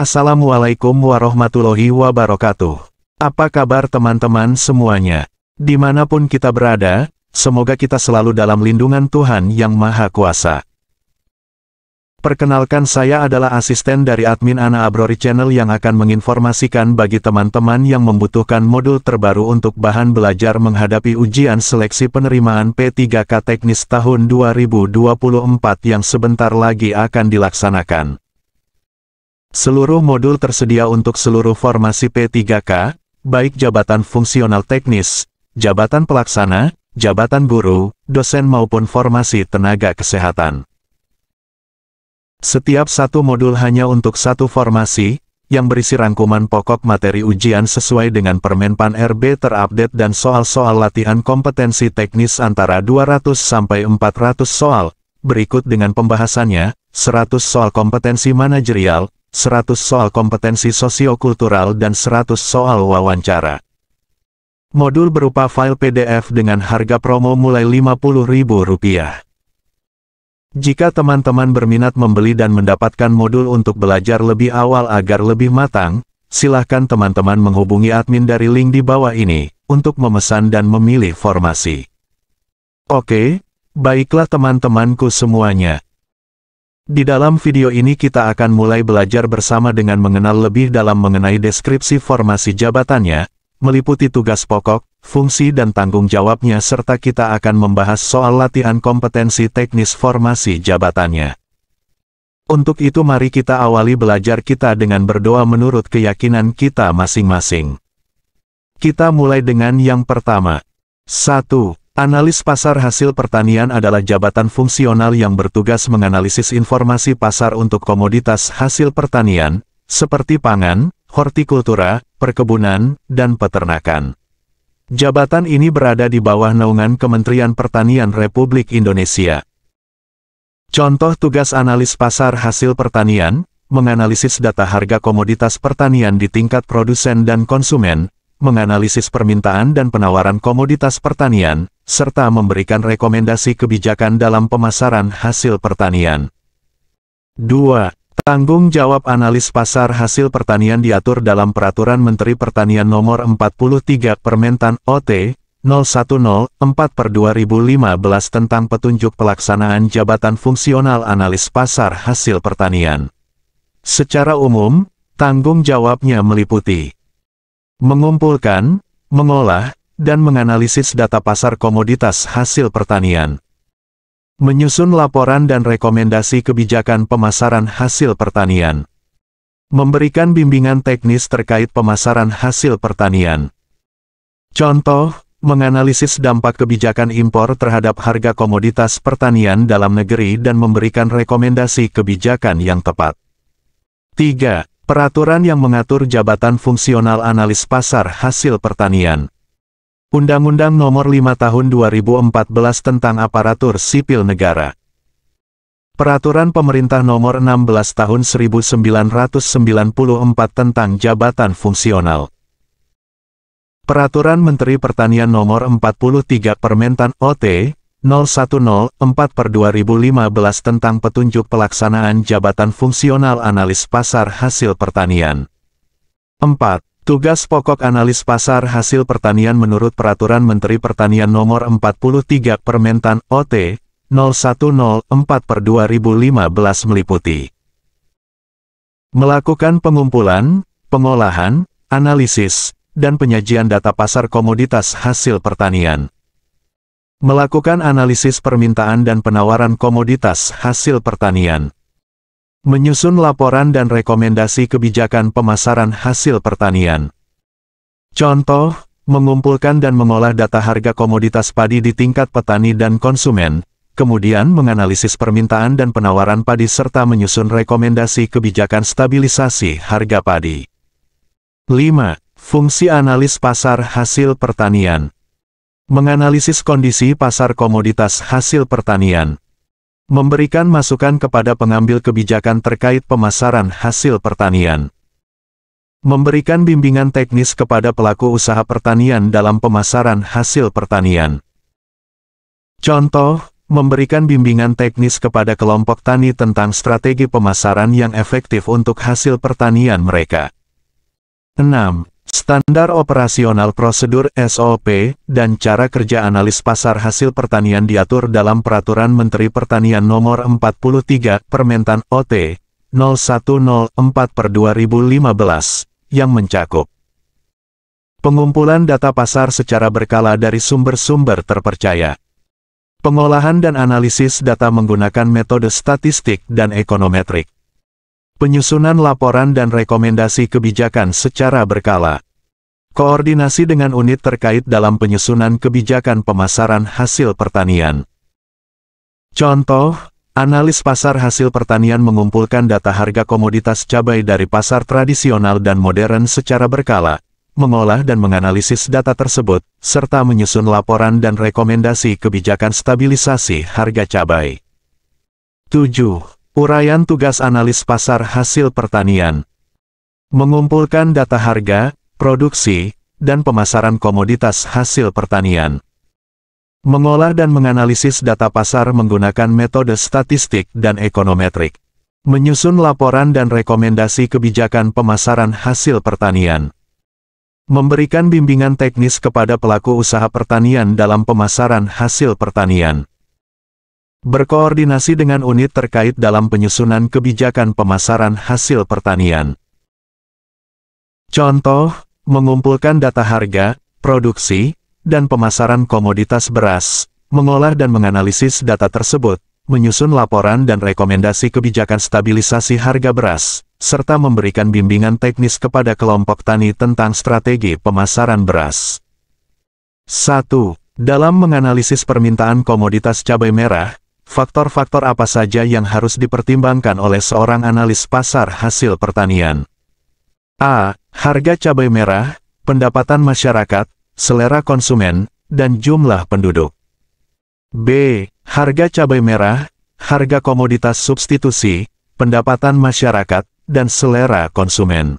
Assalamualaikum warahmatullahi wabarakatuh. Apa kabar teman-teman semuanya? Dimanapun kita berada, semoga kita selalu dalam lindungan Tuhan Yang Maha Kuasa. Perkenalkan, saya adalah asisten dari admin Ana Abrori Channel yang akan menginformasikan bagi teman-teman yang membutuhkan modul terbaru untuk bahan belajar menghadapi ujian seleksi penerimaan P3K Teknis tahun 2024 yang sebentar lagi akan dilaksanakan. Seluruh modul tersedia untuk seluruh formasi P3K, baik jabatan fungsional teknis, jabatan pelaksana, jabatan guru, dosen maupun formasi tenaga kesehatan. Setiap satu modul hanya untuk satu formasi, yang berisi rangkuman pokok materi ujian sesuai dengan Permenpan RB terupdate dan soal-soal latihan kompetensi teknis antara 200 sampai 400 soal, berikut dengan pembahasannya, 100 soal kompetensi manajerial, 100 soal kompetensi sosiokultural dan 100 soal wawancara. Modul berupa file PDF dengan harga promo mulai Rp50.000. Jika teman-teman berminat membeli dan mendapatkan modul untuk belajar lebih awal agar lebih matang, silahkan teman-teman menghubungi admin dari link di bawah ini, untuk memesan dan memilih formasi. Oke, baiklah teman-temanku semuanya. Di dalam video ini kita akan mulai belajar bersama dengan mengenal lebih dalam mengenai deskripsi formasi jabatannya, meliputi tugas pokok, fungsi dan tanggung jawabnya serta kita akan membahas soal latihan kompetensi teknis formasi jabatannya. Untuk itu mari kita awali belajar kita dengan berdoa menurut keyakinan kita masing-masing. Kita mulai dengan yang pertama. 1. Analis pasar hasil pertanian adalah jabatan fungsional yang bertugas menganalisis informasi pasar untuk komoditas hasil pertanian, seperti pangan, hortikultura, perkebunan, dan peternakan. Jabatan ini berada di bawah naungan Kementerian Pertanian Republik Indonesia. Contoh tugas analis pasar hasil pertanian, menganalisis data harga komoditas pertanian di tingkat produsen dan konsumen, menganalisis permintaan dan penawaran komoditas pertanian, serta memberikan rekomendasi kebijakan dalam pemasaran hasil pertanian. 2. Tanggung jawab analis pasar hasil pertanian diatur dalam Peraturan Menteri Pertanian Nomor 43 Permentan OT 0104/2015 tentang petunjuk pelaksanaan jabatan fungsional analis pasar hasil pertanian. Secara umum, tanggung jawabnya meliputi mengumpulkan, mengolah, dan menganalisis data pasar komoditas hasil pertanian. Menyusun laporan dan rekomendasi kebijakan pemasaran hasil pertanian. Memberikan bimbingan teknis terkait pemasaran hasil pertanian. Contoh, menganalisis dampak kebijakan impor terhadap harga komoditas pertanian dalam negeri dan memberikan rekomendasi kebijakan yang tepat. 3. Peraturan yang mengatur jabatan fungsional analis pasar hasil pertanian. Undang-Undang Nomor 5 Tahun 2014 tentang Aparatur Sipil Negara. Peraturan Pemerintah Nomor 16 Tahun 1994 tentang Jabatan Fungsional. Peraturan Menteri Pertanian Nomor 43 Permentan OT 0104/2015 tentang petunjuk pelaksanaan jabatan fungsional analis pasar hasil pertanian. 4. Tugas pokok analis pasar hasil pertanian menurut Peraturan Menteri Pertanian Nomor 43 Permentan OT 0104/2015 meliputi melakukan pengumpulan, pengolahan, analisis, dan penyajian data pasar komoditas hasil pertanian. Melakukan analisis permintaan dan penawaran komoditas hasil pertanian. Menyusun laporan dan rekomendasi kebijakan pemasaran hasil pertanian. Contoh, mengumpulkan dan mengolah data harga komoditas padi di tingkat petani dan konsumen, kemudian menganalisis permintaan dan penawaran padi serta menyusun rekomendasi kebijakan stabilisasi harga padi. 5. Fungsi analis pasar hasil pertanian. Menganalisis kondisi pasar komoditas hasil pertanian. Memberikan masukan kepada pengambil kebijakan terkait pemasaran hasil pertanian. Memberikan bimbingan teknis kepada pelaku usaha pertanian dalam pemasaran hasil pertanian. Contoh, Memberikan bimbingan teknis kepada kelompok tani tentang strategi pemasaran yang efektif untuk hasil pertanian mereka. 6. Standar operasional prosedur (SOP) dan cara kerja analis pasar hasil pertanian diatur dalam Peraturan Menteri Pertanian Nomor 43, Permentan OT 0104/2015, yang mencakup pengumpulan data pasar secara berkala dari sumber-sumber terpercaya, pengolahan dan analisis data menggunakan metode statistik dan ekonometrik, penyusunan laporan dan rekomendasi kebijakan secara berkala, koordinasi dengan unit terkait dalam penyusunan kebijakan pemasaran hasil pertanian. Contoh, analis pasar hasil pertanian mengumpulkan data harga komoditas cabai dari pasar tradisional dan modern secara berkala, mengolah dan menganalisis data tersebut, serta menyusun laporan dan rekomendasi kebijakan stabilisasi harga cabai. 7. Uraian tugas analis pasar hasil pertanian. Mengumpulkan data harga, produksi, dan pemasaran komoditas hasil pertanian. Mengolah dan menganalisis data pasar menggunakan metode statistik dan ekonometrik. Menyusun laporan dan rekomendasi kebijakan pemasaran hasil pertanian. Memberikan bimbingan teknis kepada pelaku usaha pertanian dalam pemasaran hasil pertanian. Berkoordinasi dengan unit terkait dalam penyusunan kebijakan pemasaran hasil pertanian. Contoh, mengumpulkan data harga, produksi, dan pemasaran komoditas beras, mengolah dan menganalisis data tersebut, menyusun laporan dan rekomendasi kebijakan stabilisasi harga beras, serta memberikan bimbingan teknis kepada kelompok tani tentang strategi pemasaran beras. 1. Dalam menganalisis permintaan komoditas cabai merah, faktor-faktor apa saja yang harus dipertimbangkan oleh seorang analis pasar hasil pertanian? A. Harga cabai merah, pendapatan masyarakat, selera konsumen, dan jumlah penduduk. B. Harga cabai merah, harga komoditas substitusi, pendapatan masyarakat, dan selera konsumen.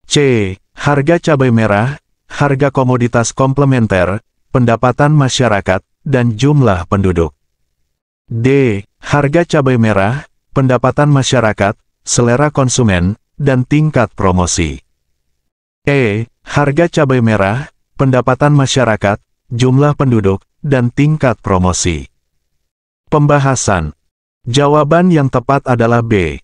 C. Harga cabai merah, harga komoditas komplementer, pendapatan masyarakat, dan jumlah penduduk. D. Harga cabai merah, pendapatan masyarakat, selera konsumen, dan tingkat promosi. E. Harga cabai merah, pendapatan masyarakat, jumlah penduduk, dan tingkat promosi. Pembahasan. Jawaban yang tepat adalah B.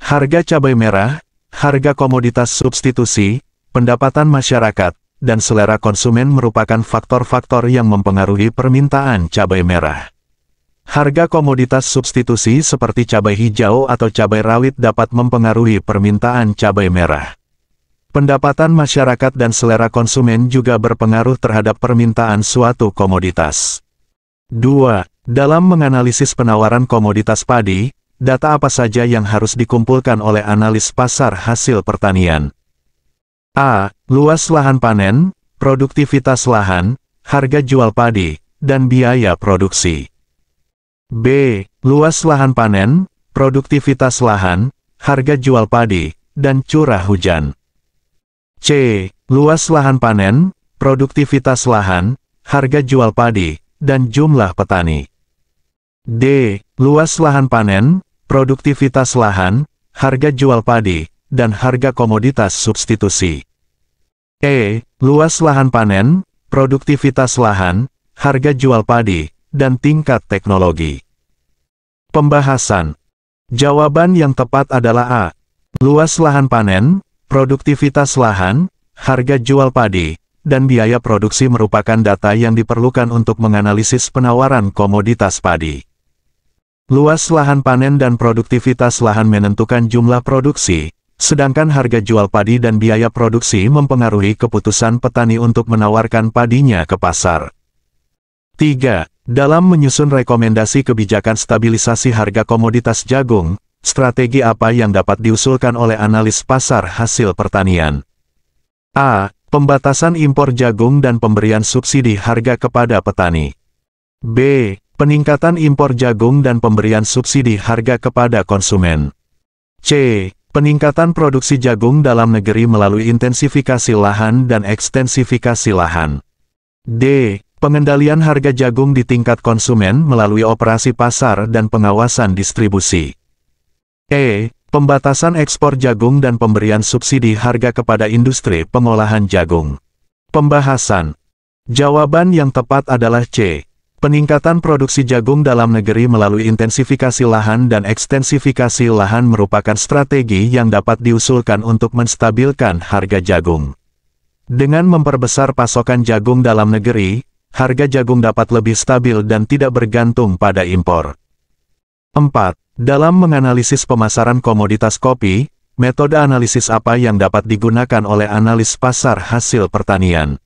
Harga cabai merah, harga komoditas substitusi, pendapatan masyarakat, dan selera konsumen merupakan faktor-faktor yang mempengaruhi permintaan cabai merah. Harga komoditas substitusi seperti cabai hijau atau cabai rawit dapat mempengaruhi permintaan cabai merah. Pendapatan masyarakat dan selera konsumen juga berpengaruh terhadap permintaan suatu komoditas. 2. Dalam menganalisis penawaran komoditas padi, data apa saja yang harus dikumpulkan oleh analis pasar hasil pertanian? A. Luas lahan panen, produktivitas lahan, harga jual padi, dan biaya produksi. B. Luas lahan panen, produktivitas lahan, harga jual padi, dan curah hujan. C. Luas lahan panen, produktivitas lahan, harga jual padi, dan jumlah petani. D. Luas lahan panen, produktivitas lahan, harga jual padi, dan harga komoditas substitusi. E. Luas lahan panen, produktivitas lahan, harga jual padi, dan tingkat teknologi. Pembahasan. Jawaban yang tepat adalah A. Luas lahan panen, produktivitas lahan, harga jual padi, dan biaya produksi merupakan data yang diperlukan untuk menganalisis penawaran komoditas padi. Luas lahan panen dan produktivitas lahan menentukan jumlah produksi, sedangkan harga jual padi dan biaya produksi mempengaruhi keputusan petani untuk menawarkan padinya ke pasar. 3. Dalam menyusun rekomendasi kebijakan stabilisasi harga komoditas jagung, strategi apa yang dapat diusulkan oleh analis pasar hasil pertanian? A. Pembatasan impor jagung dan pemberian subsidi harga kepada petani. B. Peningkatan impor jagung dan pemberian subsidi harga kepada konsumen. C. Peningkatan produksi jagung dalam negeri melalui intensifikasi lahan dan ekstensifikasi lahan. D. Pengendalian harga jagung di tingkat konsumen melalui operasi pasar dan pengawasan distribusi. E. Pembatasan ekspor jagung dan pemberian subsidi harga kepada industri pengolahan jagung. Pembahasan. Jawaban yang tepat adalah C. Peningkatan produksi jagung dalam negeri melalui intensifikasi lahan dan ekstensifikasi lahan merupakan strategi yang dapat diusulkan untuk menstabilkan harga jagung. Dengan memperbesar pasokan jagung dalam negeri, harga jagung dapat lebih stabil dan tidak bergantung pada impor. 4. Dalam menganalisis pemasaran komoditas kopi, metode analisis apa yang dapat digunakan oleh analis pasar hasil pertanian?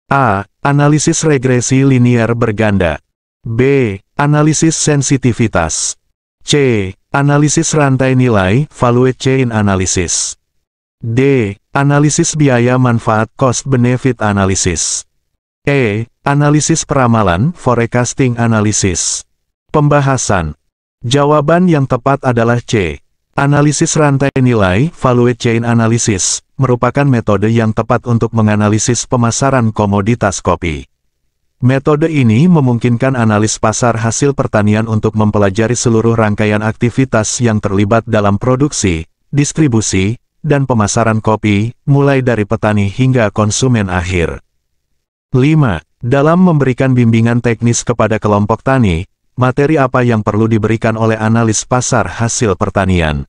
A. Analisis regresi linier berganda. B. Analisis sensitivitas. C. Analisis rantai nilai, value chain analysis. D. Analisis biaya manfaat cost-benefit analysis. E. Analisis peramalan, forecasting analysis. Pembahasan. Jawaban yang tepat adalah C. Analisis rantai nilai, value chain analysis, merupakan metode yang tepat untuk menganalisis pemasaran komoditas kopi. Metode ini memungkinkan analis pasar hasil pertanian untuk mempelajari seluruh rangkaian aktivitas yang terlibat dalam produksi, distribusi, dan pemasaran kopi, mulai dari petani hingga konsumen akhir. 5. Dalam memberikan bimbingan teknis kepada kelompok tani, materi apa yang perlu diberikan oleh analis pasar hasil pertanian?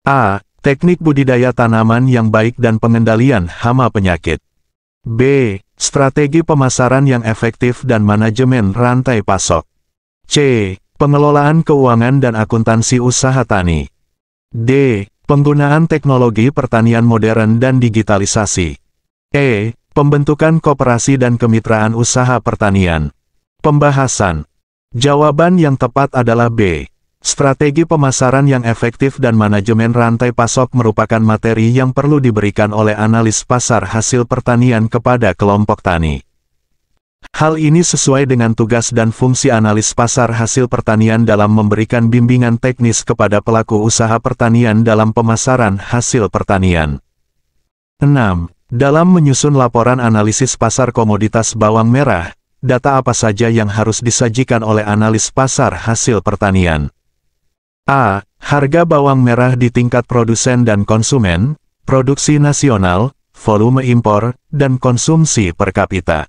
A. Teknik budidaya tanaman yang baik dan pengendalian hama penyakit. B. Strategi pemasaran yang efektif dan manajemen rantai pasok. C. Pengelolaan keuangan dan akuntansi usaha tani. D. Penggunaan teknologi pertanian modern dan digitalisasi. E. Pembentukan koperasi dan kemitraan usaha pertanian. Pembahasan. Jawaban yang tepat adalah B. Strategi pemasaran yang efektif dan manajemen rantai pasok merupakan materi yang perlu diberikan oleh analis pasar hasil pertanian kepada kelompok tani. Hal ini sesuai dengan tugas dan fungsi analis pasar hasil pertanian dalam memberikan bimbingan teknis kepada pelaku usaha pertanian dalam pemasaran hasil pertanian. 6. Dalam menyusun laporan analisis pasar komoditas bawang merah, data apa saja yang harus disajikan oleh analis pasar hasil pertanian? A. Harga bawang merah di tingkat produsen dan konsumen, produksi nasional, volume impor, dan konsumsi per kapita.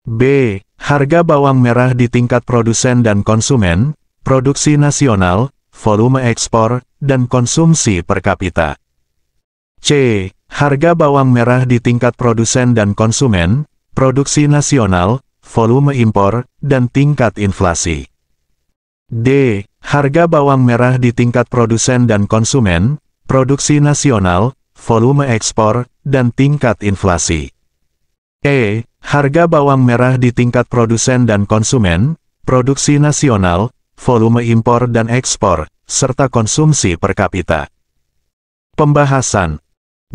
B. Harga bawang merah di tingkat produsen dan konsumen, produksi nasional, volume ekspor, dan konsumsi per kapita. C. Harga bawang merah di tingkat produsen dan konsumen, produksi nasional, volume impor, dan tingkat inflasi. D. Harga bawang merah di tingkat produsen dan konsumen, produksi nasional, volume ekspor, dan tingkat inflasi. E. Harga bawang merah di tingkat produsen dan konsumen, produksi nasional, volume impor dan ekspor, serta konsumsi per kapita. Pembahasan.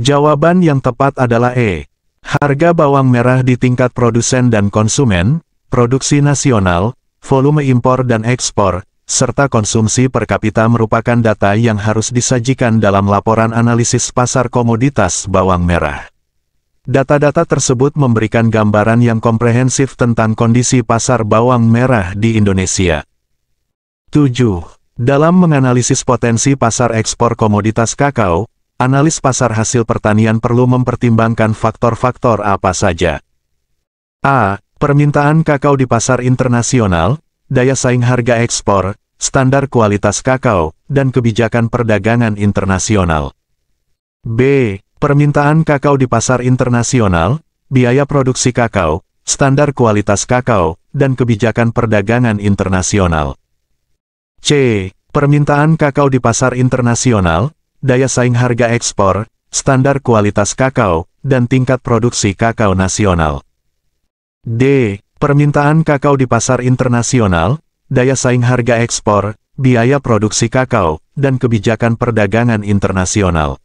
Jawaban yang tepat adalah E. Harga bawang merah di tingkat produsen dan konsumen, produksi nasional, volume impor dan ekspor, serta konsumsi per kapita merupakan data yang harus disajikan dalam laporan analisis pasar komoditas bawang merah. Data-data tersebut memberikan gambaran yang komprehensif tentang kondisi pasar bawang merah di Indonesia. 7. Dalam menganalisis potensi pasar ekspor komoditas kakao, analis pasar hasil pertanian perlu mempertimbangkan faktor-faktor apa saja? A. Permintaan kakao di pasar internasional, daya saing harga ekspor, standar kualitas kakao, dan kebijakan perdagangan internasional. B. Permintaan kakao di pasar internasional, biaya produksi kakao, standar kualitas kakao, dan kebijakan perdagangan internasional. C. Permintaan kakao di pasar internasional, daya saing harga ekspor, standar kualitas kakao, dan tingkat produksi kakao nasional. D. Permintaan kakao di pasar internasional, daya saing harga ekspor, biaya produksi kakao, dan kebijakan perdagangan internasional.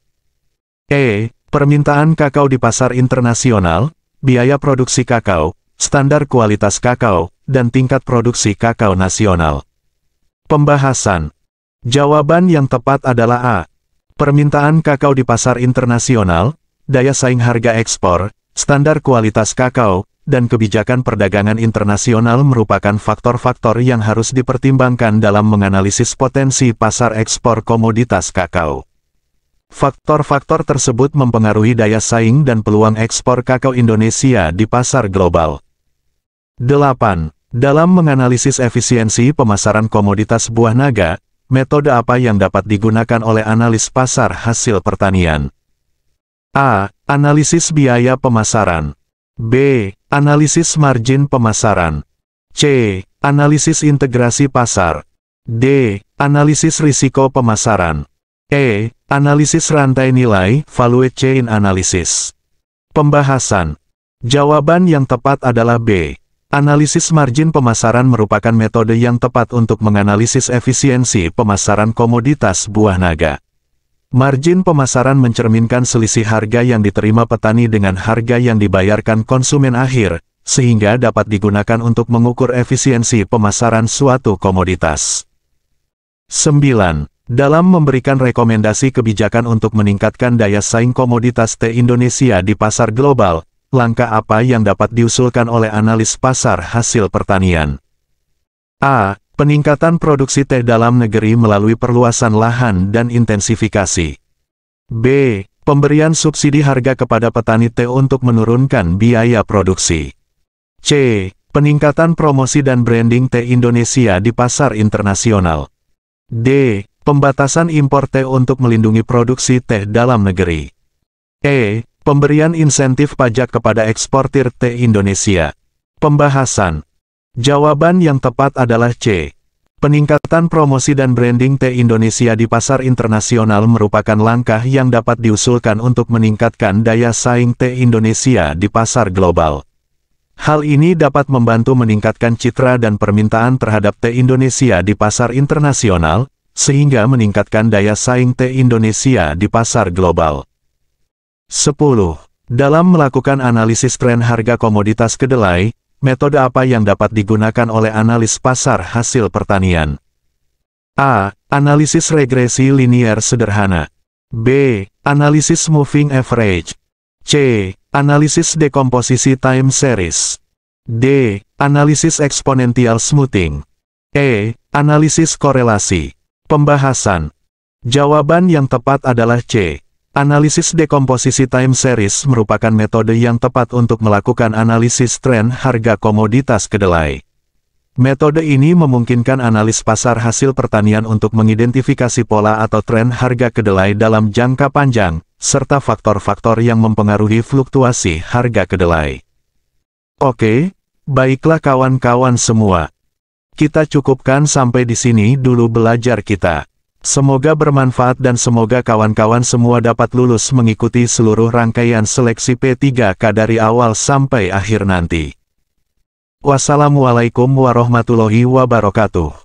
E. Permintaan kakao di pasar internasional, biaya produksi kakao, standar kualitas kakao, dan tingkat produksi kakao nasional. Pembahasan. Jawaban yang tepat adalah A. Permintaan kakao di pasar internasional, daya saing harga ekspor, standar kualitas kakao, dan kebijakan perdagangan internasional merupakan faktor-faktor yang harus dipertimbangkan dalam menganalisis potensi pasar ekspor komoditas kakao. Faktor-faktor tersebut mempengaruhi daya saing dan peluang ekspor kakao Indonesia di pasar global. 8. Dalam menganalisis efisiensi pemasaran komoditas buah naga, metode apa yang dapat digunakan oleh analis pasar hasil pertanian? A. Analisis biaya pemasaran. B. Analisis margin pemasaran. C. Analisis integrasi pasar. D. Analisis risiko pemasaran. E. Analisis rantai nilai, value chain analysis. Pembahasan. Jawaban yang tepat adalah B. Analisis margin pemasaran merupakan metode yang tepat untuk menganalisis efisiensi pemasaran komoditas buah naga. Margin pemasaran mencerminkan selisih harga yang diterima petani dengan harga yang dibayarkan konsumen akhir, sehingga dapat digunakan untuk mengukur efisiensi pemasaran suatu komoditas. 9. Dalam memberikan rekomendasi kebijakan untuk meningkatkan daya saing komoditas teh Indonesia di pasar global, langkah apa yang dapat diusulkan oleh analis pasar hasil pertanian? A. Peningkatan produksi teh dalam negeri melalui perluasan lahan dan intensifikasi. B. Pemberian subsidi harga kepada petani teh untuk menurunkan biaya produksi. C. Peningkatan promosi dan branding teh Indonesia di pasar internasional. D. Pembatasan impor teh untuk melindungi produksi teh dalam negeri. E. Pemberian insentif pajak kepada eksportir teh Indonesia. Pembahasan. Jawaban yang tepat adalah C. Peningkatan promosi dan branding teh Indonesia di pasar internasional merupakan langkah yang dapat diusulkan untuk meningkatkan daya saing teh Indonesia di pasar global. Hal ini dapat membantu meningkatkan citra dan permintaan terhadap teh Indonesia di pasar internasional, sehingga meningkatkan daya saing teh Indonesia di pasar global. 10. Dalam melakukan analisis tren harga komoditas kedelai, metode apa yang dapat digunakan oleh analis pasar hasil pertanian? A. Analisis regresi linier sederhana. B. Analisis moving average. C. Analisis dekomposisi time series. D. Analisis eksponensial smoothing. E. Analisis korelasi. Pembahasan. Jawaban yang tepat adalah C. Analisis dekomposisi time series merupakan metode yang tepat untuk melakukan analisis tren harga komoditas kedelai. Metode ini memungkinkan analis pasar hasil pertanian untuk mengidentifikasi pola atau tren harga kedelai dalam jangka panjang, serta faktor-faktor yang mempengaruhi fluktuasi harga kedelai. Oke, baiklah kawan-kawan semua. Kita cukupkan sampai di sini dulu belajar kita. Semoga bermanfaat dan semoga kawan-kawan semua dapat lulus mengikuti seluruh rangkaian seleksi P3K dari awal sampai akhir nanti. Wassalamualaikum warahmatullahi wabarakatuh.